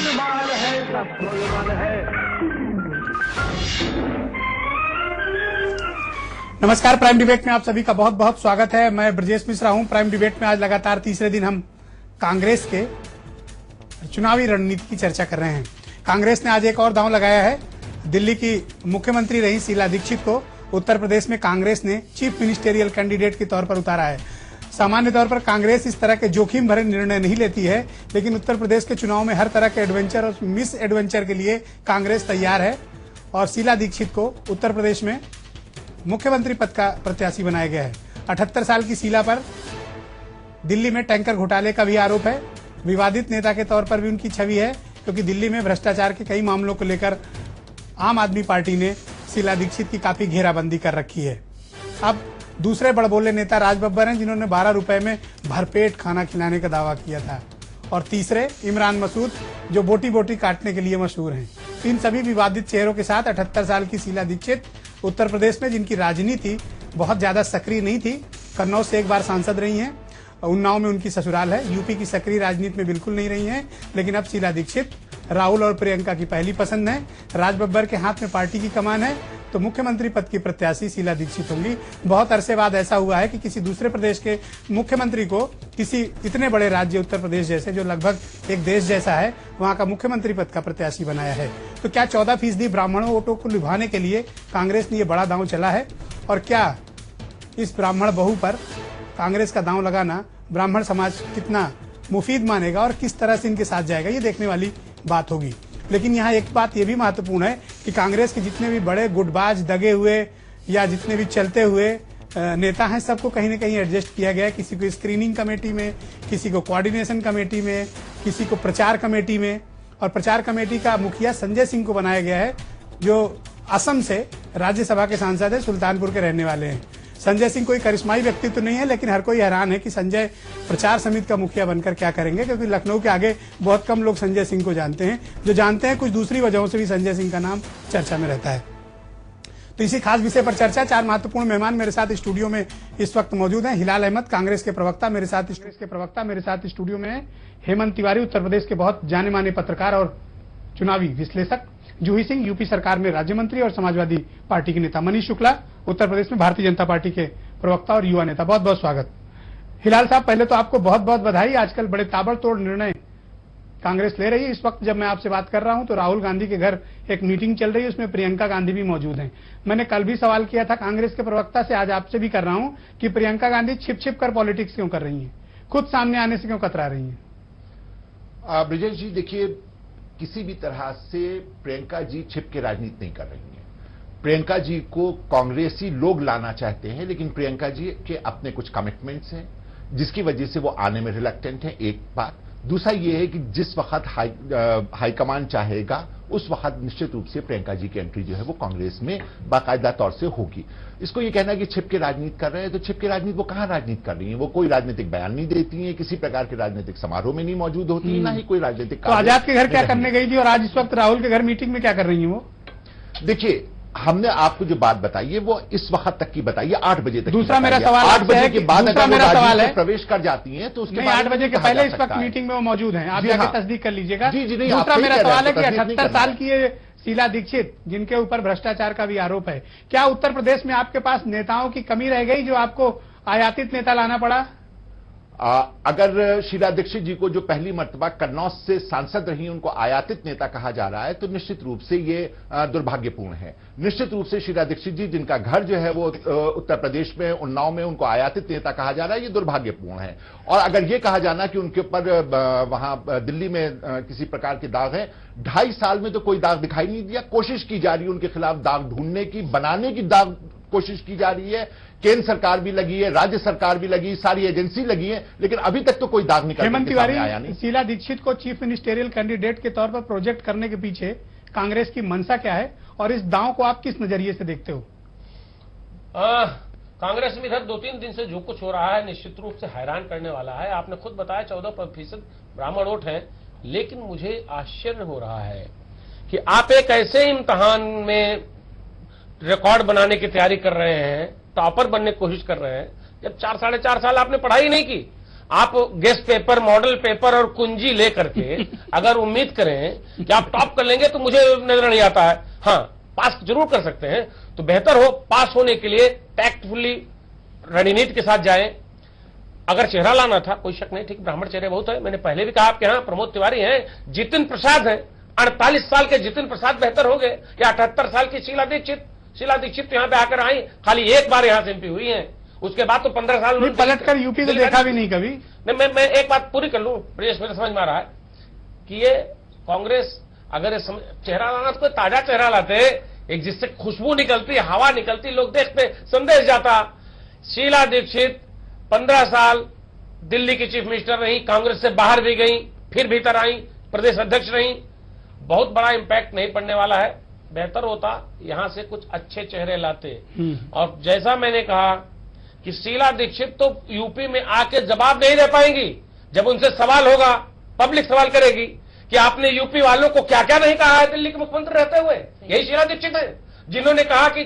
गोलमाल है, सब गोलमाल है। नमस्कार, प्राइम डिबेट में आप सभी का बहुत बहुत स्वागत है। मैं ब्रजेश मिश्रा हूं। प्राइम डिबेट में आज लगातार तीसरे दिन हम कांग्रेस के चुनावी रणनीति की चर्चा कर रहे हैं। कांग्रेस ने आज एक और दांव लगाया है। दिल्ली की मुख्यमंत्री रही शीला दीक्षित को उत्तर प्रदेश में कांग्रेस ने चीफ मिनिस्टेरियल कैंडिडेट के तौर पर उतारा है। सामान्य तौर पर कांग्रेस इस तरह के जोखिम भरे निर्णय नहीं लेती है, लेकिन उत्तर प्रदेश के चुनाव में हर तरह के एडवेंचर और मिस एडवेंचर के लिए कांग्रेस तैयार है और शीला दीक्षित को उत्तर प्रदेश में मुख्यमंत्री पद का प्रत्याशी बनाया गया है। 78 साल की शीला पर दिल्ली में टैंकर घोटाले का भी आरोप है। विवादित नेता के तौर पर भी उनकी छवि है, क्योंकि दिल्ली में भ्रष्टाचार के कई मामलों को लेकर आम आदमी पार्टी ने शीला दीक्षित की काफी घेराबंदी कर रखी है। अब दूसरे बड़बोले नेता राज बब्बर हैं, जिन्होंने 12 रुपए में भरपेट खाना खिलाने का दावा किया था, और तीसरे इमरान मसूद, जो बोटी बोटी काटने के लिए मशहूर हैं। इन सभी विवादित चेहरों के साथ 78 साल की शीला दीक्षित उत्तर प्रदेश में, जिनकी राजनीति बहुत ज्यादा सक्रिय नहीं थी, कन्नौज से एक बार सांसद रही हैं, उन्नाव में उनकी ससुराल है, यूपी की सक्रिय राजनीति में बिल्कुल नहीं रही हैं, लेकिन अब शीला दीक्षित राहुल और प्रियंका की पहली पसंद है। राज बब्बर के हाथ में पार्टी की कमान है, तो मुख्यमंत्री पद की प्रत्याशी शीला दीक्षित होंगी। बहुत अरसे बाद ऐसा हुआ है कि किसी दूसरे प्रदेश के मुख्यमंत्री को किसी इतने बड़े राज्य उत्तर प्रदेश जैसे, जो लगभग एक देश जैसा है, वहां का मुख्यमंत्री पद का प्रत्याशी बनाया है। तो क्या 14% ब्राह्मणों वोटों को लुभाने के लिए कांग्रेस ने ये बड़ा दांव चला है, और क्या इस ब्राह्मण बहू पर कांग्रेस का दांव लगाना ब्राह्मण समाज कितना मुफीद मानेगा और किस तरह से इनके साथ जाएगा, ये देखने वाली बात होगी। लेकिन यहाँ एक बात ये भी महत्वपूर्ण है कि कांग्रेस के जितने भी बड़े गुटबाज, दगे हुए या जितने भी चलते हुए नेता हैं, सबको कहीं ना कहीं एडजस्ट किया गया है। किसी को स्क्रीनिंग कमेटी में, किसी को कोऑर्डिनेशन कमेटी में, किसी को प्रचार कमेटी में, और प्रचार कमेटी का मुखिया संजय सिंह को बनाया गया है, जो असम से राज्यसभा के सांसद है, सुल्तानपुर के रहने वाले हैं। संजय सिंह कोई करिश्माई व्यक्तित्व नहीं है, लेकिन हर कोई हैरान है कि संजय प्रचार समिति का मुखिया बनकर क्या करेंगे, क्योंकि लखनऊ के आगे बहुत कम लोग संजय सिंह को जानते हैं। जो जानते हैं, कुछ दूसरी वजहों से भी संजय सिंह का नाम चर्चा में रहता है। तो इसी खास विषय पर चर्चा, 4 महत्वपूर्ण मेहमान मेरे साथ स्टूडियो में इस वक्त मौजूद हैं। हिलाल अहमद, कांग्रेस के प्रवक्ता मेरे साथ स्टूडियो में है। हेमंत तिवारी, उत्तर प्रदेश के बहुत जाने माने पत्रकार और चुनावी विश्लेषक। जूही सिंह, यूपी सरकार में राज्य मंत्री और समाजवादी पार्टी के नेता। मनीष शुक्ला, उत्तर प्रदेश में भारतीय जनता पार्टी के प्रवक्ता और युवा नेता। बहुत बहुत स्वागत। हिलाल साहब, पहले तो आपको बहुत बहुत बधाई। आजकल बड़े ताबड़तोड़ निर्णय कांग्रेस ले रही है। इस वक्त जब मैं आपसे बात कर रहा हूं तो राहुल गांधी के घर एक मीटिंग चल रही है, उसमें प्रियंका गांधी भी मौजूद हैं। मैंने कल भी सवाल किया था कांग्रेस के प्रवक्ता से, आज आपसे भी कर रहा हूं कि प्रियंका गांधी छिप छिप कर पॉलिटिक्स क्यों कर रही हैं, खुद सामने आने से क्यों कतरा रही हैं? ब्रजेश जी, देखिए, किसी भी तरह से प्रियंका जी छिप के राजनीति नहीं कर रही हैं। प्रियंका जी को कांग्रेसी लोग लाना चाहते हैं, लेकिन प्रियंका जी के अपने कुछ कमिटमेंट्स हैं, जिसकी वजह से वो आने में रिलक्टेंट है, एक बात। दूसरा ये है कि जिस वक्त हाईकमान चाहेगा उस वक्त निश्चित रूप से प्रियंका जी की एंट्री जो है वो कांग्रेस में बाकायदा तौर से होगी। इसको ये कहना कि छिप के राजनीति कर रहे हैं, तो छिप के राजनीति वो कहां राजनीति कर रही है? वो कोई राजनीतिक बयान नहीं देती है, किसी प्रकार के राजनीतिक समारोह में नहीं मौजूद होती है, ना ही कोई राजनीतिक। तो आजाद के घर क्या करने गई थी, और आज इस वक्त राहुल के घर मीटिंग में क्या कर रही है वो? देखिए, हमने आपको जो बात बताई है वो इस वक्त तक की बताई है, 8 बजे तक। दूसरा मेरा सवाल 8 बजे के बाद अगर वो राजनीति में प्रवेश कर जाती हैं तो उसके बाद 8 बजे के पहले इस वक्त मीटिंग में वो मौजूद हैं, आप जाके तस्दीक कर लीजिएगा। दूसरा मेरा सवाल है कि 78 साल की ये शीला दीक्षित, जिनके ऊपर भ्रष्टाचार का भी आरोप है, क्या उत्तर प्रदेश में आपके पास नेताओं की कमी रह गई जो आपको आयातित नेता लाना पड़ा? अगर शीला दीक्षित जी को, जो पहली मर्तबा कन्नौज से सांसद रही, उनको आयातित नेता कहा जा रहा है, तो निश्चित रूप से ये दुर्भाग्यपूर्ण है। निश्चित रूप से शीला दीक्षित जी, जिनका घर जो है वो उत्तर प्रदेश में उन्नाव में, उनको आयातित नेता कहा जा रहा है, ये दुर्भाग्यपूर्ण है। और अगर ये कहा जाना कि उनके ऊपर वहां दिल्ली में किसी प्रकार के दाग है, 2.5 साल में तो कोई दाग दिखाई नहीं दिया। कोशिश की जा रही है उनके खिलाफ दाग ढूंढने की, बनाने की दाग कोशिश की जा रही है। केंद्र सरकार भी लगी है, राज्य सरकार भी लगी, सारी एजेंसी लगी है, लेकिन अभी तक तो कोई दाग निकल हेमंत तिवारी, शीला दीक्षित को चीफ मिनिस्टेरियल कैंडिडेट के तौर पर प्रोजेक्ट करने के पीछे कांग्रेस की मंशा क्या है, और इस दांव को आप किस नजरिए से देखते हो? कांग्रेस में इधर 2-3 दिन से जो कुछ हो रहा है निश्चित रूप से हैरान करने वाला है। आपने खुद बताया 14% ब्राह्मण वोट है, लेकिन मुझे आश्चर्य हो रहा है कि आप एक ऐसे इम्तिहान में रिकॉर्ड बनाने की तैयारी कर रहे हैं, टॉपर बनने की कोशिश कर रहे हैं, जब 4 साढ़े 4 साल आपने पढ़ाई नहीं की, आप गेस्ट पेपर, मॉडल पेपर और कुंजी लेकर के अगर उम्मीद करें कि आप टॉप कर लेंगे तो मुझे नजर नहीं आता है। हाँ, पास जरूर कर सकते हैं, तो बेहतर हो पास होने के लिए टैक्टफुली रणनीति के साथ जाएं। अगर चेहरा लाना था, कोई शक नहीं, ठीक, ब्राह्मण चेहरे बहुत है। मैंने पहले भी कहा आपके यहां प्रमोद तिवारी हैं, जितिन प्रसाद हैं, 48 साल के जितिन प्रसाद बेहतर हो गए, या 78 साल की शीला दीक्षित यहां पे आकर आई, खाली एक बार यहां से एमपी हुई हैं, उसके बाद तो 15 साल पलट कर यूपी तो देखा भी नहीं कभी। नहीं, मैं एक बात पूरी कर लूं, ब्रजेश, मेरे समझ में आ रहा है कि ये कांग्रेस अगर चेहरा लाना तो कोई ताजा चेहरा लाते, एक जिससे खुशबू निकलती, हवा निकलती, लोग देखते, संदेश जाता। शीला दीक्षित 15 साल दिल्ली की चीफ मिनिस्टर रही, कांग्रेस से बाहर भी गई, फिर भीतर आई, प्रदेश अध्यक्ष रही, बहुत बड़ा इंपैक्ट नहीं पड़ने वाला है। बेहतर होता यहां से कुछ अच्छे चेहरे लाते। और जैसा मैंने कहा कि शीला दीक्षित तो यूपी में आके जवाब नहीं दे पाएंगी। जब उनसे सवाल होगा, पब्लिक सवाल करेगी कि आपने यूपी वालों को क्या क्या नहीं कहा है दिल्ली के मुख्यमंत्री रहते हुए। यही शीला दीक्षित है जिन्होंने कहा कि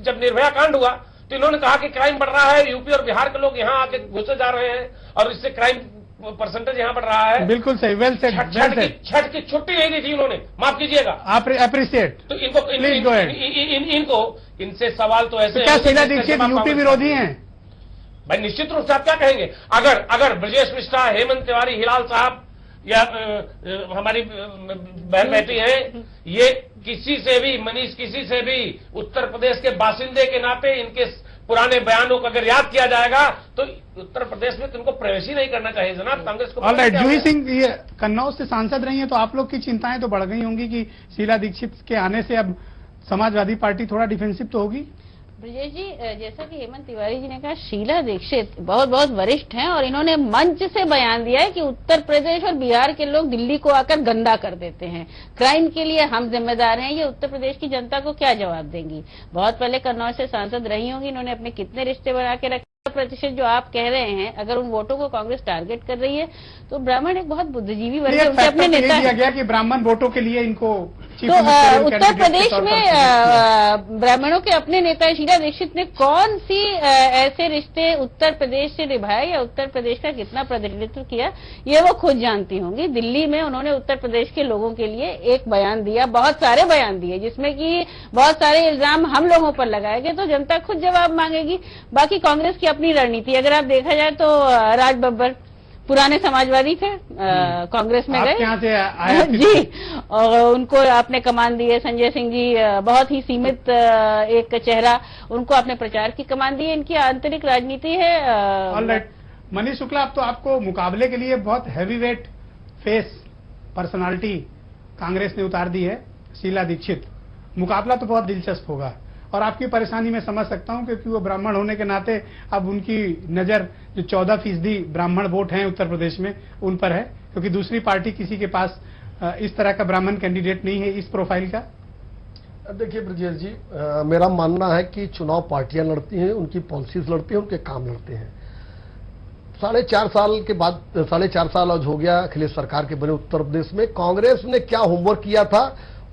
जब निर्भया कांड हुआ तो इन्होंने कहा कि क्राइम बढ़ रहा है, यूपी और बिहार के लोग यहां आके घुसे जा रहे हैं और इससे क्राइम परसेंटेज यहां बढ़ रहा है। बिल्कुल सही, वेल सेड। छठ की छुट्टी नहीं दी थी उन्होंने, माफ कीजिएगा, आप अप्रिशिएट। तो इनको इनसे सवाल तो ऐसे, क्या शीला दीक्षित यूपी विरोधी हैं? भाई निश्चित रूप से आप क्या कहेंगे? अगर ब्रजेश मिश्रा, हेमंत तिवारी, हिलाल साहब या हमारी बहन बेटी हैं, ये किसी से भी, मनीष किसी से भी उत्तर प्रदेश के बासिंदे के नाते इनके पुराने बयानों को अगर याद किया जाएगा तो उत्तर प्रदेश में तुमको प्रवेश ही नहीं करना चाहिए जनाब, कांग्रेस को। ऑलराइट, जूही सिंह ये कन्नौज से सांसद रही हैं, तो आप लोग की चिंताएं तो बढ़ गई होंगी कि शीला दीक्षित के आने से अब समाजवादी पार्टी थोड़ा डिफेंसिव तो होगी। ब्रजेश जी, जैसा कि हेमंत तिवारी जी ने कहा, शीला दीक्षित बहुत बहुत वरिष्ठ हैं और इन्होंने मंच से बयान दिया है कि उत्तर प्रदेश और बिहार के लोग दिल्ली को आकर गंदा कर देते हैं, क्राइम के लिए हम जिम्मेदार हैं। ये उत्तर प्रदेश की जनता को क्या जवाब देंगी? बहुत पहले कन्नौज से सांसद रही होंगी, इन्होंने अपने कितने रिश्ते बना के रखे। प्रतिशत जो आप कह रहे हैं, अगर उन वोटों को कांग्रेस टारगेट कर रही है तो ब्राह्मण एक बहुत बुद्धिजीवी वर्ग है, उनके अपने नेता दिया गया कि ब्राह्मण वोटों के लिए इनको तो उत्तर प्रदेश में ब्राह्मणों के अपने नेता शीला दीक्षित ने कौन सी ऐसे रिश्ते उत्तर प्रदेश से निभाए या उत्तर प्रदेश का कितना प्रतिनिधित्व किया, ये वो खुद जानती होंगी। दिल्ली में उन्होंने उत्तर प्रदेश के लोगों के लिए एक बयान दिया, बहुत सारे बयान दिए, जिसमें कि बहुत सारे इल्जाम हम लोगों पर लगाए गए, तो जनता खुद जवाब मांगेगी। बाकी कांग्रेस की अपनी रणनीति, अगर आप देखा जाए तो राज बब्बर पुराने समाजवादी थे, कांग्रेस में गए यहाँ से आए जी, और उनको आपने कमान दी है। संजय सिंह जी बहुत ही सीमित एक चेहरा, उनको आपने प्रचार की कमान दी है। इनकी आंतरिक राजनीति है। ऑलराइट, मनीष शुक्ला, अब तो आपको मुकाबले के लिए बहुत हैवीवेट फेस पर्सनालिटी कांग्रेस ने उतार दी है, शीला दीक्षित। मुकाबला तो बहुत दिलचस्प होगा और आपकी परेशानी मैं समझ सकता हूं, क्योंकि वो ब्राह्मण होने के नाते अब उनकी नजर जो 14% ब्राह्मण वोट हैं उत्तर प्रदेश में उन पर है, क्योंकि दूसरी पार्टी किसी के पास इस तरह का ब्राह्मण कैंडिडेट नहीं है इस प्रोफाइल का। देखिए ब्रजेश जी, मेरा मानना है कि चुनाव पार्टियां लड़ती हैं, उनकी पॉलिसीज लड़ती हैं, उनके काम लड़ते हैं। 4.5 साल के बाद, 4.5 साल आज हो गया अखिलेश सरकार के बने उत्तर प्रदेश में, कांग्रेस ने क्या होमवर्क किया था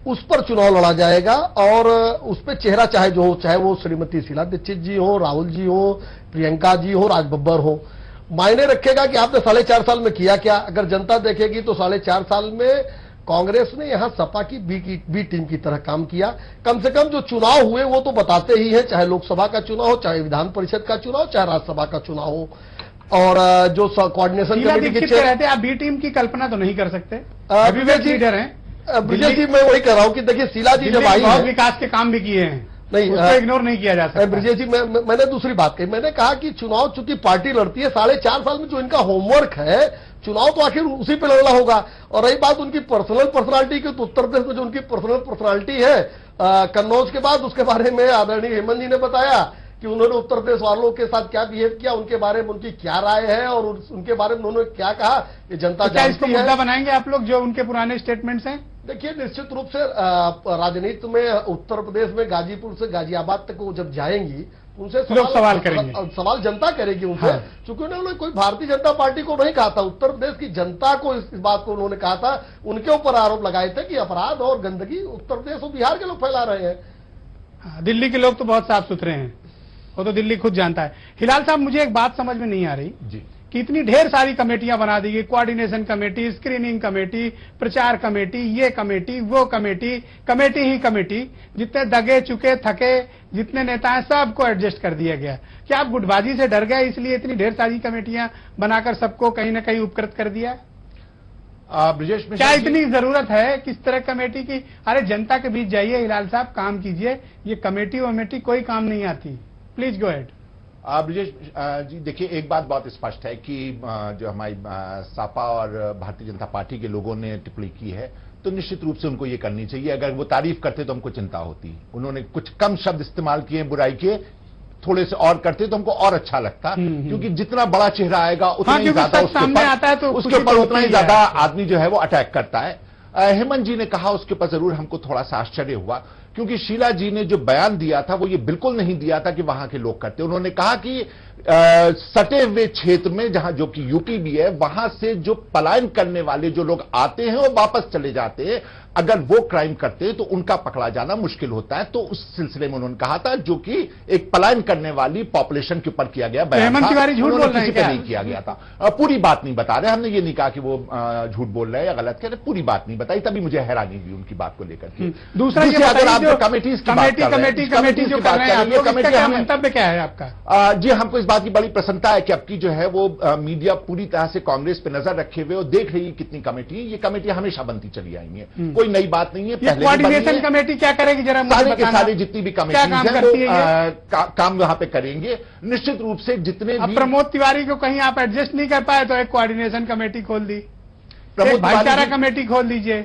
उस पर चुनाव लड़ा जाएगा और उस पर चेहरा चाहे जो हो, चाहे वो श्रीमती शीला दीक्षित जी हो, राहुल जी हो, प्रियंका जी हो, राज बब्बर हो, मायने रखेगा कि आपने 4.5 साल में किया क्या। अगर जनता देखेगी तो 4.5 साल में कांग्रेस ने यहां सपा की बी टीम की तरह काम किया। कम से कम जो चुनाव हुए वो तो बताते ही हैं, चाहे लोकसभा का चुनाव हो, चाहे विधान परिषद का चुनाव, चाहे राज्यसभा का चुनाव हो। और जो कोऑर्डिनेशन कमेटी के रहते हैं, आप बी टीम की कल्पना तो नहीं कर सकते, लीडर हैं ब्रजेश जी। मैं वही कह रहा हूं कि देखिए शीला जी जब आई है, विकास के काम भी किए हैं, नहीं उसको इग्नोर नहीं किया जा सकता। ब्रजेश जी, मैंने दूसरी बात कही, मैंने कहा कि चुनाव चूंकि पार्टी लड़ती है, 4.5 साल में जो इनका होमवर्क है, चुनाव तो आखिर उसी पे लड़ना होगा। और रही बात उनकी पर्सनल पर्सनालिटी की, तो उत्तर प्रदेश में जो उनकी पर्सनल पर्सनालिटी है कन्नौज के बाद, उसके बारे में आदरणीय हेमंत जी ने बताया कि उन्होंने उत्तर प्रदेश वालों के साथ क्या बिहेव किया, उनके बारे में उनकी क्या राय है और उनके बारे में उन्होंने क्या कहा, ये जनता जानती है। मुद्दा बनाएंगे आप लोग जो उनके पुराने स्टेटमेंट्स हैं? देखिए, निश्चित रूप से राजनीति में उत्तर प्रदेश में गाजीपुर से गाजियाबाद तक वो जब जाएंगी उनसे सवाल करेंगे, सवाल जनता करेगी उनसे। हाँ। चूंकि उन्होंने कोई भारतीय जनता पार्टी को नहीं कहा था, उत्तर प्रदेश की जनता को इस बात को उन्होंने कहा था। उनके ऊपर आरोप लगाए थे कि अपराध और गंदगी उत्तर प्रदेश और बिहार के लोग फैला रहे हैं। दिल्ली के लोग तो बहुत साफ सुथरे हैं, वो तो दिल्ली खुद जानता है। हिलाल साहब, मुझे एक बात समझ में नहीं आ रही जी कि इतनी ढेर सारी कमेटियां बना दी गई, कोऑर्डिनेशन कमेटी, स्क्रीनिंग कमेटी, प्रचार कमेटी, ये कमेटी, वो कमेटी, कमेटी ही कमेटी, जितने दगे चुके थके जितने नेता हैं सबको एडजस्ट कर दिया गया। क्या आप गुटबाजी से डर गए इसलिए इतनी ढेर सारी कमेटियां बनाकर सबको कहीं ना कहीं उपकृत कर दिया? ब्रजेश क्या मिश्रा इतनी जरूरत है किस तरह कमेटी की? अरे जनता के बीच जाइए हिलाल साहब, काम कीजिए, ये कमेटी वमेटी कोई काम नहीं आती। Please go ahead. Brajesh ji देखिए, एक बात बहुत स्पष्ट है कि जो हमारी सपा और भारतीय जनता पार्टी के लोगों ने टिप्पणी की है तो निश्चित रूप से उनको ये करनी चाहिए। अगर वो तारीफ करते तो हमको चिंता होती, उन्होंने कुछ कम शब्द इस्तेमाल किए बुराई के, थोड़े से और करते तो हमको और अच्छा लगता, क्योंकि जितना बड़ा चेहरा आएगा उतना ही ज्यादा सामने आता है तो उसके ऊपर उतना ही ज्यादा आदमी जो है वो अटैक करता है। हेमंत जी ने कहा, उसके ऊपर जरूर हमको थोड़ा सा आश्चर्य हुआ, क्योंकि शीला जी ने जो बयान दिया था वो ये बिल्कुल नहीं दिया था कि वहां के लोग करते। उन्होंने कहा कि सटे हुए क्षेत्र में, जहां जो कि यूपी भी है, वहां से जो पलायन करने वाले जो लोग आते हैं वो वापस चले जाते हैं। अगर वो क्राइम करते हैं तो उनका पकड़ा जाना मुश्किल होता है। तो उस सिलसिले में उन्होंने कहा था, जो कि एक पलायन करने वाली पॉपुलेशन के ऊपर किया गया बयान था, हेमंत तिवारी झूठ बोल रहे हैं क्या? नहीं किया गया था। पूरी बात नहीं बता रहे, हमने ये नहीं कहा कि वो झूठ बोल रहे हैं या गलत कह रहे, पूरी बात नहीं बताई, तभी मुझे हैरानी हुई उनकी बात को लेकर के। दूसरा ये अगर आप जो कमेटीज की बात कर रहे हैं, कमेटी जो कर रहे हैं आप लोग, इसका क्या मंतव्य क्या है आपका? जी हमको इस बात की बड़ी प्रसन्नता है कि अब की जो है वो मीडिया पूरी तरह से कांग्रेस पे नजर रखे हुए और देख रही है कितनी कमेटी, ये कमेटी हमेशा बनती चली आई है, कोई नई बात नहीं है। पहले कोऑर्डिनेशन कमेटी क्या करेगी जरा मुझे सारे के बताना। सारे जितनी भी कमेटी हैं वो काम वहां पे करेंगे निश्चित रूप से। जितने भी प्रमोद तिवारी को कहीं आप एडजस्ट नहीं कर पाए तो एक कोऑर्डिनेशन कमेटी खोल दी, प्रमोद भाईचारा कमेटी खोल दीजिए,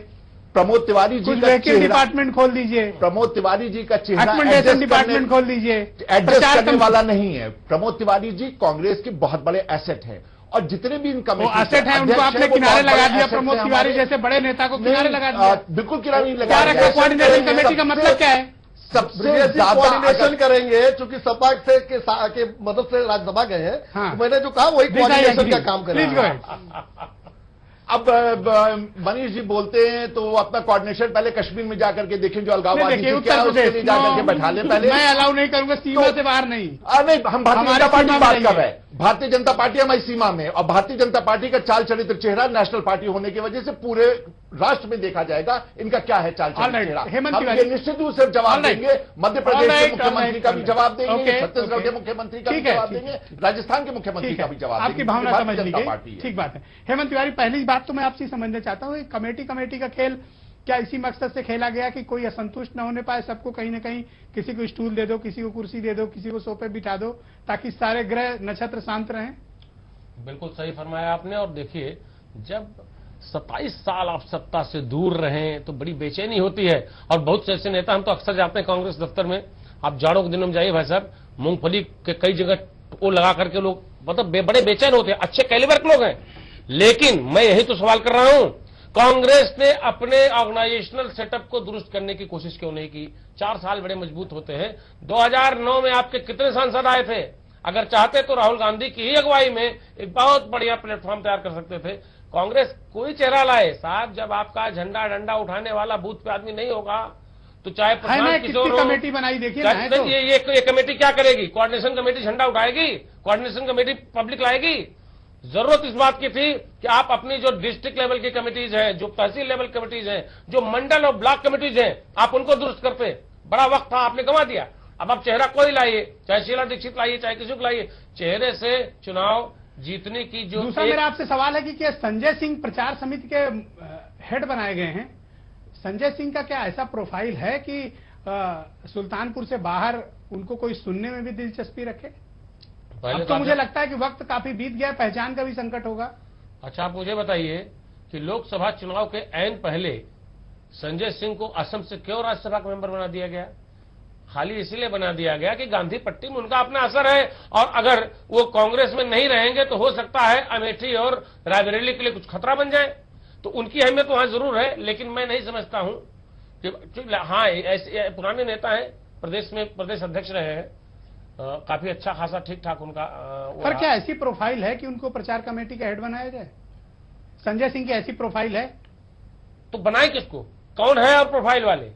प्रमोद तिवारी जी का व्हीकल डिपार्टमेंट खोल दीजिए, प्रमोद तिवारी जी का चेहरा एक्सपेंडेशन डिपार्टमेंट खोल दीजिए। एडजस्ट करने वाला नहीं है। प्रमोद तिवारी जी कांग्रेस के बहुत बड़े एसेट हैं और जितने भी इन कमेटी एसेट है उनको आपने किनारे लगा दिया। प्रमोद तिवारी जैसे बड़े नेता को किनारे लगा दिया। बिल्कुल किनारे नहीं क्या लगा। रखा कोऑर्डिनेशन कमेटी का मतलब क्या है? सबसे ज्यादा कोऑर्डिनेशन करेंगे, चूंकि सपा से के मदद से राज्यसभा गए हैं, हाँ। तो मैंने जो कहा वही कोऑर्डिनेशन का काम करेंगे। अब मनीष जी बोलते हैं तो अपना कोऑर्डिनेशन पहले कश्मीर में जाकर के देखें, जो अलगाववादी थी, क्या उसके लिए जाकर के बैठा लें पहले। मैं अलाउ नहीं करूंगा, सीमा से बाहर नहीं। नहीं, हम भारतीय जनता पार्टी की बात कर रहे हैं। भारतीय जनता पार्टी हमारी सीमा में, और भारतीय जनता पार्टी का चाल चरित्र चेहरा नेशनल पार्टी होने की वजह से पूरे राष्ट्र में देखा जाएगा इनका क्या है चाल चरित्र चेहरा। हम ये निश्चित रूप से जवाब देंगे। मध्य प्रदेश के मुख्यमंत्री का भी जवाब देंगे, छत्तीसगढ़ के मुख्यमंत्री का भी जवाब देंगे, राजस्थान के मुख्यमंत्री का भी जवाब देंगे। आपकी भावना समझ ली गई, पार्टी ठीक बात है। हेमंत तिवारी, पहली बात तो मैं आपसे समझना चाहता हूँ, कमेटी का खेल क्या इसी मकसद से खेला गया कि कोई असंतुष्ट न होने पाए, सबको कहीं ना कहीं किसी को स्टूल दे दो, किसी को कुर्सी दे दो, किसी को सोफे बिठा दो, ताकि सारे ग्रह नक्षत्र शांत रहें? बिल्कुल सही फरमाया आपने। और देखिए, जब 27 साल आप सत्ता से दूर रहें तो बड़ी बेचैनी होती है। और बहुत से ऐसे नेता, हम तो अक्सर जाते हैं कांग्रेस दफ्तर में, आप जाड़ों के दिनों में जाइए भाई साहब, मूंगफली के कई जगह वो लगा करके लोग मतलब बड़े बेचैन होते हैं, अच्छे कैलिबर के लोग हैं। लेकिन मैं यही तो सवाल कर रहा हूं, कांग्रेस ने अपने ऑर्गेनाइजेशनल सेटअप को दुरुस्त करने की कोशिश क्यों नहीं की? 4 साल बड़े मजबूत होते हैं। 2009 में आपके कितने सांसद आए थे? अगर चाहते तो राहुल गांधी की ही अगुवाई में एक बहुत बढ़िया प्लेटफॉर्म तैयार कर सकते थे। कांग्रेस कोई चेहरा लाए साहब, जब आपका झंडा डंडा उठाने वाला बूथ पे आदमी नहीं होगा तो चाहे प्रशांत किशोर हो, कमेटी बनाई देखिए ना, तो ये कमेटी क्या करेगी? कोऑर्डिनेशन कमेटी झंडा उठाएगी? कोऑर्डिनेशन कमेटी पब्लिक लाएगी? जरूरत इस बात की थी कि आप अपनी जो डिस्ट्रिक्ट लेवल की कमेटीज हैं, जो तहसील लेवल कमेटीज हैं, जो मंडल और ब्लॉक कमेटीज हैं, आप उनको दुरुस्त करते। बड़ा वक्त था, आपने गंवा दिया। अब आप चेहरा कोई लाइए, चाहे शीला दीक्षित लाइए, चाहे किसी को लाइए, चेहरे से चुनाव जीतने की जो। दूसरा मेरा आपसे सवाल है कि क्या संजय सिंह प्रचार समिति के हेड बनाए गए हैं? संजय सिंह का क्या ऐसा प्रोफाइल है कि सुल्तानपुर से बाहर उनको कोई सुनने में भी दिलचस्पी रखे? अब तो मुझे लगता है कि वक्त काफी बीत गया, पहचान का भी संकट होगा। अच्छा, आप मुझे बताइए कि लोकसभा चुनाव के ऐन पहले संजय सिंह को असम से क्यों राज्यसभा का मेंबर बना दिया गया? खाली इसलिए बना दिया गया कि गांधी पट्टी में उनका अपना असर है, और अगर वो कांग्रेस में नहीं रहेंगे तो हो सकता है अमेठी और रायबरेली के लिए कुछ खतरा बन जाए। तो उनकी अहमियत वहां जरूर है, लेकिन मैं नहीं समझता हूं कि हाँ, ऐसे पुराने नेता हैं, प्रदेश में प्रदेश अध्यक्ष रहे हैं, काफी अच्छा खासा ठीक ठाक उनका। पर क्या ऐसी प्रोफाइल है कि उनको प्रचार कमेटी का हेड बनाया जाए? संजय सिंह की ऐसी प्रोफाइल है तो बनाए किसको? कौन है और प्रोफाइल वाले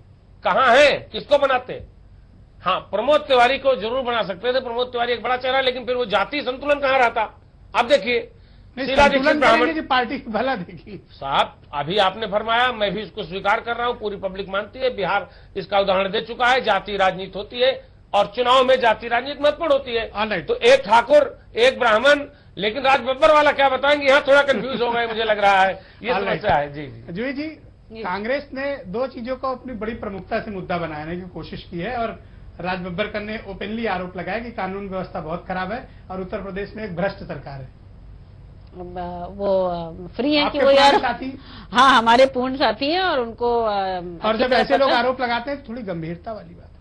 कहां हैं? किसको बनाते? हाँ, प्रमोद तिवारी को जरूर बना सकते थे। प्रमोद तिवारी एक बड़ा चेहरा, लेकिन फिर वो जातीय संतुलन कहां रहता? आप देखिए, शीला दीक्षित ब्राह्मण की पार्टी भला देखी साहब, अभी आपने फरमाया, मैं भी इसको स्वीकार कर रहा हूं, पूरी पब्लिक मानती है, बिहार इसका उदाहरण दे चुका है। जाति राजनीति होती है और चुनाव में जाति राजनीति महत्वपूर्ण होती है। Alright. तो एक ठाकुर, एक ब्राह्मण, लेकिन राज बब्बर वाला क्या बताएंगे, यहाँ थोड़ा कंफ्यूज हो गए मुझे लग रहा है, ये Alright. समस्या है। जी जी जूही जी, कांग्रेस ने दो चीजों को अपनी बड़ी प्रमुखता से मुद्दा बनाने की कोशिश की है और राज बब्बर ने ओपनली आरोप लगाया कि कानून व्यवस्था बहुत खराब है और उत्तर प्रदेश में एक भ्रष्ट सरकार है। वो फ्री है कि आपके वो यार, पुराने साथी? हाँ हमारे पूर्ण साथी हैं और उनको और जब ऐसे लोग आरोप लगाते हैं, थोड़ी गंभीरता वाली बात है।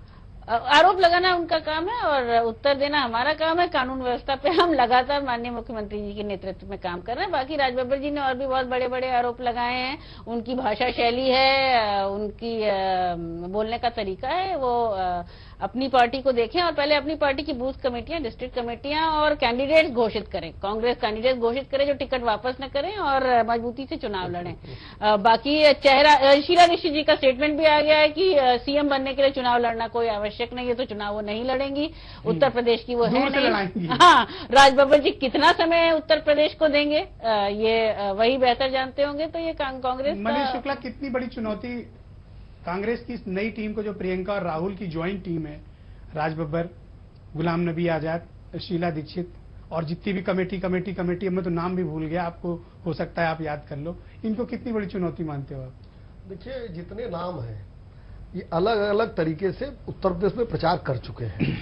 आरोप लगाना उनका काम है और उत्तर देना हमारा काम है। कानून व्यवस्था पे हम लगातार माननीय मुख्यमंत्री जी के नेतृत्व में काम कर रहे हैं। बाकी राज बब्बर जी ने और भी बहुत बड़े बड़े आरोप लगाए हैं। उनकी भाषा शैली है, उनकी बोलने का तरीका है, वो अपनी पार्टी को देखें और पहले अपनी पार्टी की बूथ कमेटियां, डिस्ट्रिक्ट कमेटियां और कैंडिडेट्स घोषित करें। कांग्रेस कैंडिडेट घोषित करे जो टिकट वापस न करें और मजबूती से चुनाव लड़ें। बाकी चेहरा, शीला दीक्षित जी का स्टेटमेंट भी आ गया है कि सीएम बनने के लिए चुनाव लड़ना कोई आवश्यक नहीं है, तो चुनाव वो नहीं लड़ेंगी। उत्तर प्रदेश की वो है नहीं। हाँ, राज बब्बर जी कितना समय उत्तर प्रदेश को देंगे ये वही बेहतर जानते होंगे। तो ये कांग्रेस, मनीष शुक्ला, कितनी बड़ी चुनौती कांग्रेस की इस नई टीम को, जो प्रियंका और राहुल की ज्वाइंट टीम है, राज बब्बर, गुलाम नबी आजाद, शीला दीक्षित और जितनी भी कमेटी, मैं तो नाम भी भूल गया, आपको हो सकता है आप याद कर लो, इनको कितनी बड़ी चुनौती मानते हो आप? देखिए, जितने नाम हैं ये अलग अलग तरीके से उत्तर प्रदेश में प्रचार कर चुके हैं।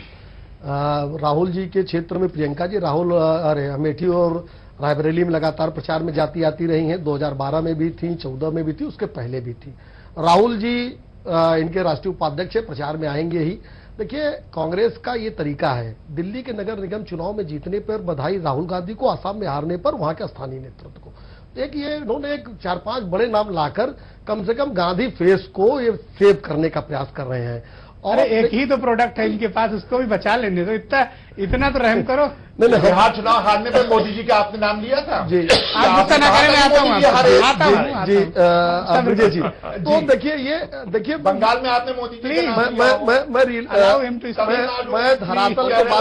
राहुल जी के क्षेत्र में प्रियंका जी, राहुल अमेठी और रायबरेली में लगातार प्रचार में जाती आती रही हैं। 2012 में भी थी, 14 में भी थी, उसके पहले भी थी। राहुल जी इनके राष्ट्रीय उपाध्यक्ष है, प्रचार में आएंगे ही। देखिए, कांग्रेस का ये तरीका है, दिल्ली के नगर निगम चुनाव में जीतने पर बधाई राहुल गांधी को, आसाम में हारने पर वहां के स्थानीय नेतृत्व को। एक ये इन्होंने एक 4-5 बड़े नाम लाकर कम से कम गांधी फेस को ये सेव करने का प्रयास कर रहे हैं। और एक ही तो प्रोडक्ट है इनके पास, उसको भी बचा लेने तो इतना तो रहम करो। नहीं, बिहार चुनाव हारने पर मोदी जी का आपने नाम लिया था जी। आप गुस्सा ना करें, मैं आता हूँ जी ब्रजेश जी। तो देखिए, ये देखिए, बंगाल में आपने मोदी जी का नाम लिया हो।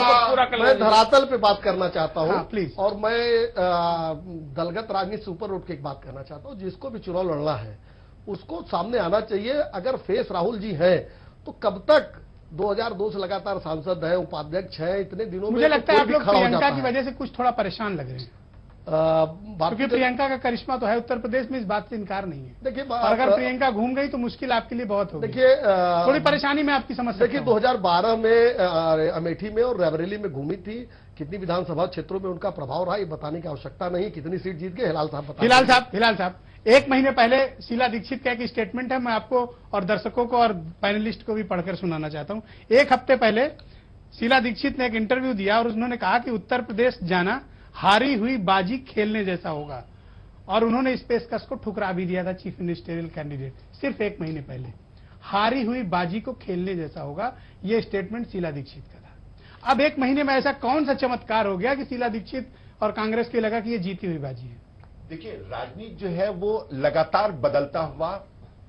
मैं धरातल पे बात करना चाहता हूँ प्लीज। और मैं दलगत राजनीति से ऊपर उठ के एक बात करना चाहता हूँ। जिसको भी चुनाव लड़ना है उसको सामने आना चाहिए। अगर फेस राहुल जी है तो कब तक 2002 से लगातार सांसद है, उपाध्यक्ष है, इतने दिनों में मुझे लगता है आप लोग प्रियंका की है। वजह से कुछ थोड़ा परेशान लग रहे हैं, क्योंकि प्रियंका का करिश्मा तो है उत्तर प्रदेश में, इस बात से इनकार नहीं है। देखिए, और अगर प्रियंका घूम गई तो मुश्किल आपके लिए बहुत होगी। देखिए, थोड़ी परेशानी में आपकी समस्या। देखिए, 2012 में अमेठी में और रायबरेली में घूमी थी। कितनी विधानसभा क्षेत्रों में उनका प्रभाव रहा, ये बताने की आवश्यकता नहीं। कितनी सीट जीत गए, हिलाल साहब। एक महीने पहले शीला दीक्षित का एक स्टेटमेंट है, मैं आपको और दर्शकों को और पैनलिस्ट को भी पढ़कर सुनाना चाहता हूं। एक हफ्ते पहले शीला दीक्षित ने एक इंटरव्यू दिया और उन्होंने कहा कि उत्तर प्रदेश जाना हारी हुई बाजी खेलने जैसा होगा, और उन्होंने इस पेशकश को ठुकरा भी दिया था चीफ मिनिस्टरियल कैंडिडेट सिर्फ एक महीने पहले। हारी हुई बाजी को खेलने जैसा होगा, यह स्टेटमेंट शीला दीक्षित का था। अब एक महीने में ऐसा कौन सा चमत्कार हो गया कि शीला दीक्षित और कांग्रेस को लगा कि ये जीती हुई बाजी है? देखिए, राजनीति जो है वो लगातार बदलता हुआ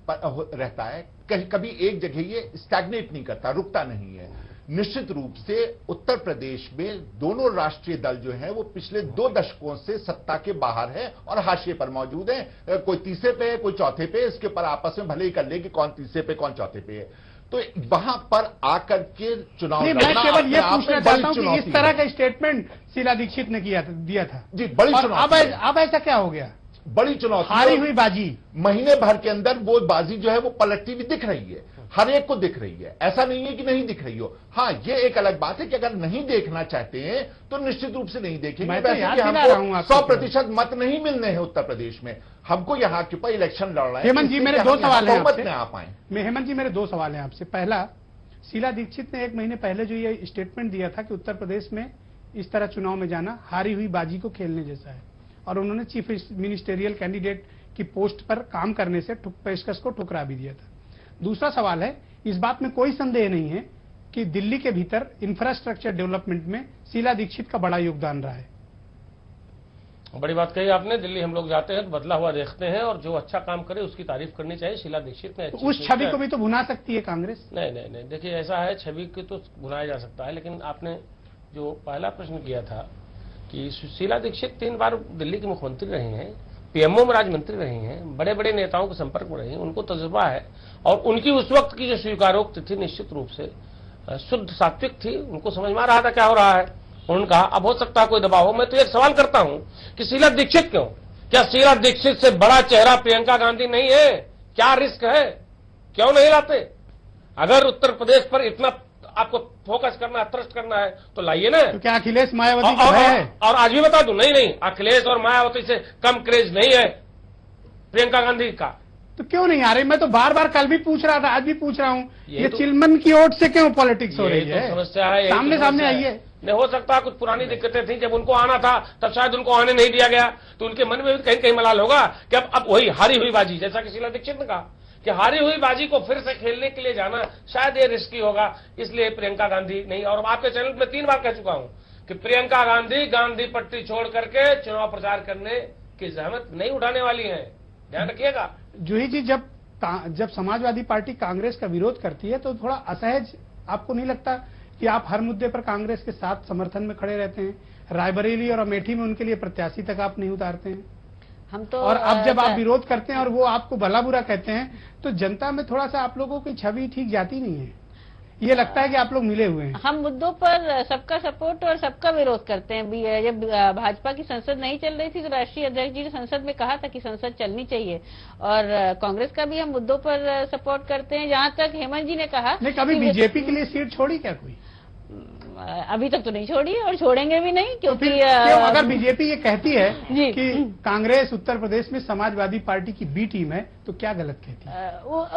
रहता है। कभी एक जगह ये स्टैग्नेट नहीं करता, रुकता नहीं है। निश्चित रूप से उत्तर प्रदेश में दोनों राष्ट्रीय दल जो हैं वो पिछले 2 दशकों से सत्ता के बाहर हैं और हाशिए पर मौजूद हैं। कोई तीसरे पे है, कोई चौथे पे। इसके पर आपस में भले ही कर ले कि कौन तीसरे पे कौन चौथे पे है। तो वहां पर आकर के चुनाव मैं केवल ये पूछना चाहता हूं कि इस तरह का स्टेटमेंट शीला दीक्षित ने दिया था जी, बड़ी चुनौती। अब ऐसा क्या हो गया? बड़ी चुनौती, हारी हुई बाजी। महीने भर के अंदर वो बाजी जो है वो पलटती हुई दिख रही है, हर एक को दिख रही है। ऐसा नहीं है कि नहीं दिख रही हो। हाँ, ये एक अलग बात है कि अगर नहीं देखना चाहते हैं तो निश्चित रूप से नहीं देखेंगे। वैसे कि हमको 100% मत नहीं मिलने हैं उत्तर प्रदेश में। हमको यहाँ के ऊपर इलेक्शन लड़ना है। हेमंत जी, मेरे 2 सवाल हैं आपसे। आ पाए। हेमंत जी, मेरे 2 सवाल हैं आपसे। पहला, शीला दीक्षित ने एक महीने पहले जो ये स्टेटमेंट दिया था कि उत्तर प्रदेश में इस तरह चुनाव में जाना हारी हुई बाजी को खेलने जैसा है, और उन्होंने चीफ मिनिस्टेरियल कैंडिडेट की पोस्ट पर काम करने से पेशकश को ठुकरा भी दिया था। दूसरा सवाल है, इस बात में कोई संदेह नहीं है कि दिल्ली के भीतर इंफ्रास्ट्रक्चर डेवलपमेंट में शीला दीक्षित का बड़ा योगदान रहा है। बड़ी बात कही आपने। दिल्ली हम लोग जाते हैं तो बदला हुआ देखते हैं, और जो अच्छा काम करे उसकी तारीफ करनी चाहिए। शीला दीक्षित ने उस छवि को भी तो भुना सकती है कांग्रेस। नहीं, देखिए ऐसा है, छवि को तो भुनाया जा सकता है, लेकिन आपने जो पहला प्रश्न किया था कि शीला दीक्षित 3 बार दिल्ली की मुख्यमंत्री रही हैं, पीएमओ में राज्य मंत्री रही हैं, बड़े बड़े नेताओं के संपर्क में रही हैं, उनको तजुर्बा है। और उनकी उस वक्त की जो स्वीकारोक्ति थी निश्चित रूप से शुद्ध सात्विक थी, उनको समझ में आ रहा था क्या हो रहा है। उन्होंने कहा अब हो सकता है कोई दबाव हो। मैं तो एक सवाल करता हूं कि शीला दीक्षित क्यों? क्या शीला दीक्षित से बड़ा चेहरा प्रियंका गांधी नहीं है? क्या रिस्क है? क्यों नहीं लाते? अगर उत्तर प्रदेश पर इतना आपको फोकस करना है, ट्रस्ट करना है तो लाइए ना। तो क्या अखिलेश मायावती का भय है? और आज भी बता दूं, नहीं, अखिलेश और मायावती से कम क्रेज नहीं है प्रियंका गांधी का। तो क्यों नहीं आ रही? मैं तो बार बार कल भी पूछ रहा था, आज भी पूछ रहा हूँ, ये चिलमन की ओट से क्यों पॉलिटिक्स हो रही है? समस्या है, सामने सामने आइए। नहीं हो सकता कुछ पुरानी दिक्कतें थी, जब उनको आना था तब शायद उनको आने नहीं दिया गया, तो उनके मन में भी कहीं कहीं मलाल होगा कि अब वही हारी हुई बाजी, जैसा कि शीला दीक्षित ने कहा कि हारी हुई बाजी को फिर से खेलने के लिए जाना शायद ये रिस्की होगा, इसलिए प्रियंका गांधी नहीं। और आपके चैनल में 3 बार कह चुका हूं कि प्रियंका गांधी गांधी पट्टी छोड़ करके चुनाव प्रचार करने की जहमत नहीं उठाने वाली है, ध्यान रखिएगा। जूही जी, जब समाजवादी पार्टी कांग्रेस का विरोध करती है तो थोड़ा असहज आपको नहीं लगता कि आप हर मुद्दे पर कांग्रेस के साथ समर्थन में खड़े रहते हैं? रायबरेली और अमेठी में उनके लिए प्रत्याशी तक आप नहीं उतारते हैं। हम तो और अब जब आप विरोध करते हैं और वो आपको भला बुरा कहते हैं तो जनता में थोड़ा सा आप लोगों की छवि ठीक जाती नहीं है। ये लगता है कि आप लोग मिले हुए हैं। हम मुद्दों पर सबका सपोर्ट और सबका विरोध करते हैं। जब भाजपा की संसद नहीं चल रही थी तो राष्ट्रीय अध्यक्ष जी ने संसद में कहा था कि संसद चलनी चाहिए, और कांग्रेस का भी हम मुद्दों पर सपोर्ट करते हैं। जहां तक हेमंत जी ने कहा, नहीं कभी बीजेपी के लिए सीट छोड़ी क्या कोई? अभी तक तो नहीं छोड़ी और छोड़ेंगे भी नहीं, क्योंकि क्यों? अगर बीजेपी ये कहती है जी कि कांग्रेस उत्तर प्रदेश में समाजवादी पार्टी की बी टीम है, तो क्या गलत कहती है?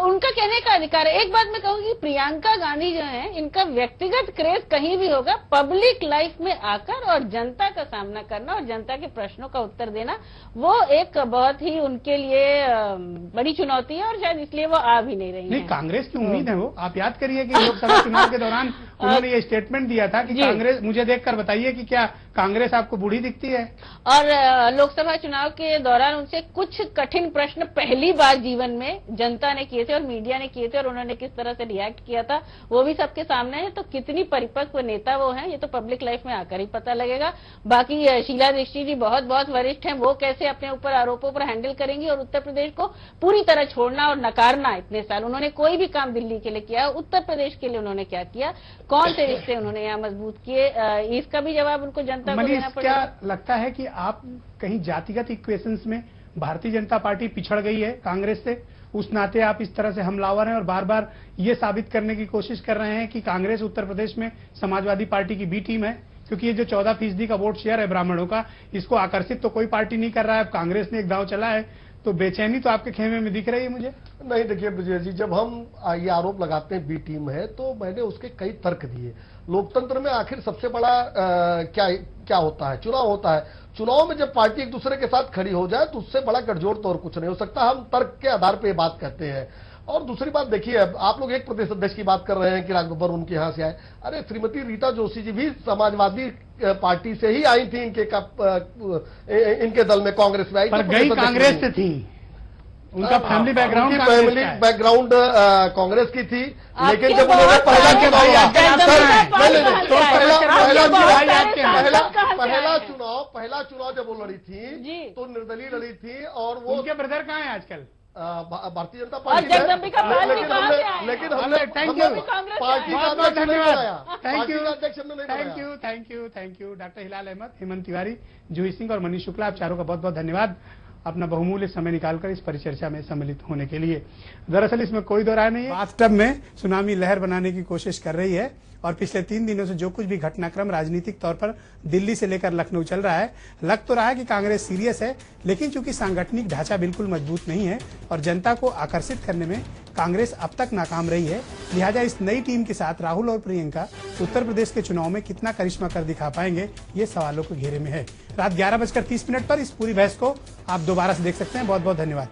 उनका कहने का अधिकार है। एक बात मैं कहूंगी, प्रियंका गांधी जो है, इनका व्यक्तिगत क्रेज कहीं भी होगा, पब्लिक लाइफ में आकर और जनता का सामना करना और जनता के प्रश्नों का उत्तर देना, वो एक बहुत ही उनके लिए बड़ी चुनौती है, और शायद इसलिए वो आ भी नहीं रही नहीं, है। कांग्रेस की उम्मीद है वो। आप याद करिए कि लोकसभा चुनाव के दौरान उन्होंने ये स्टेटमेंट दिया था कि कांग्रेस, मुझे देखकर बताइए कि क्या कांग्रेस आपको बूढ़ी दिखती है? और लोकसभा चुनाव के दौरान उनसे कुछ कठिन प्रश्न पहली बार जीवन में जनता ने किए थे और मीडिया ने किए थे, और उन्होंने किस तरह से रिएक्ट किया था वो भी सबके सामने है। तो कितनी परिपक्व नेता वो हैं, ये तो पब्लिक लाइफ में आकर ही पता लगेगा। बाकी शीला दीक्षित जी बहुत बहुत वरिष्ठ हैं, वो कैसे अपने ऊपर आरोपों पर हैंडल करेंगी, और उत्तर प्रदेश को पूरी तरह छोड़ना और नकारना। इतने साल उन्होंने कोई भी काम दिल्ली के लिए किया, उत्तर प्रदेश के लिए उन्होंने क्या किया, कौन से रिश्ते उन्होंने यहाँ मजबूत किए, इसका भी जवाब उनको जनता को देना पड़ेगा। क्या लगता है कि आप कहीं जातिगत इक्वेशंस में भारतीय जनता पार्टी पिछड़ गई है कांग्रेस से? उस नाते आप इस तरह से हमलावर हैं और बार बार ये साबित करने की कोशिश कर रहे हैं कि कांग्रेस उत्तर प्रदेश में समाजवादी पार्टी की बी टीम है, क्योंकि ये जो 14% का वोट शेयर है ब्राह्मणों का, इसको आकर्षित तो कोई पार्टी नहीं कर रहा है। अब कांग्रेस ने एक दांव चला है, तो बेचैनी तो आपके खेमे में दिख रही है मुझे। नहीं, देखिए ब्रजेश जी, जब हम ये आरोप लगाते हैं बी टीम है, तो मैंने उसके कई तर्क दिए। लोकतंत्र में आखिर सबसे बड़ा क्या होता है? चुनाव होता है। चुनाव में जब पार्टी एक दूसरे के साथ खड़ी हो जाए तो उससे बड़ा गठजोड़ तो और कुछ नहीं हो सकता। हम तर्क के आधार पर बात कहते हैं। और दूसरी बात देखिए, आप लोग एक प्रदेश अध्यक्ष की बात कर रहे हैं कि राजबब्बर उनके यहां से आए। अरे श्रीमती रीता जोशी जी भी समाजवादी पार्टी से ही आई थी, इनके दल में कांग्रेस में आई, पर गई कांग्रेस से थी। उनका फैमिली बैकग्राउंड कांग्रेस की थी, लेकिन जब उन्होंने पहला चुनाव जब वो लड़ी थी तो निर्दलीय लड़ी थी, और वो उनके ब्रदर कहाँ हैं आजकल? भारतीय जनता पार्टी। लेकिन हमने पार्टी का अध्यक्ष नहीं बनाया। थैंक यू डॉक्टर हिलाल अहमद, हेमंत तिवारी, जूही सिंह और मनीष शुक्ला, आप चारों का बहुत बहुत धन्यवाद अपना बहुमूल्य समय निकालकर इस परिचर्चा में सम्मिलित होने के लिए। दरअसल इसमें कोई दो राय नहीं है, बाथटब में सुनामी लहर बनाने की कोशिश कर रही है, और पिछले 3 दिनों से जो कुछ भी घटनाक्रम राजनीतिक तौर पर दिल्ली से लेकर लखनऊ चल रहा है, लग तो रहा है कि कांग्रेस सीरियस है, लेकिन चूंकि सांगठनिक ढांचा बिल्कुल मजबूत नहीं है और जनता को आकर्षित करने में कांग्रेस अब तक नाकाम रही है, लिहाजा इस नई टीम के साथ राहुल और प्रियंका उत्तर प्रदेश के चुनाव में कितना करिश्मा कर दिखा पाएंगे, ये सवालों के घेरे में है। रात 11:30 पर इस पूरी बहस को आप दोबारा से देख सकते हैं। बहुत बहुत धन्यवाद।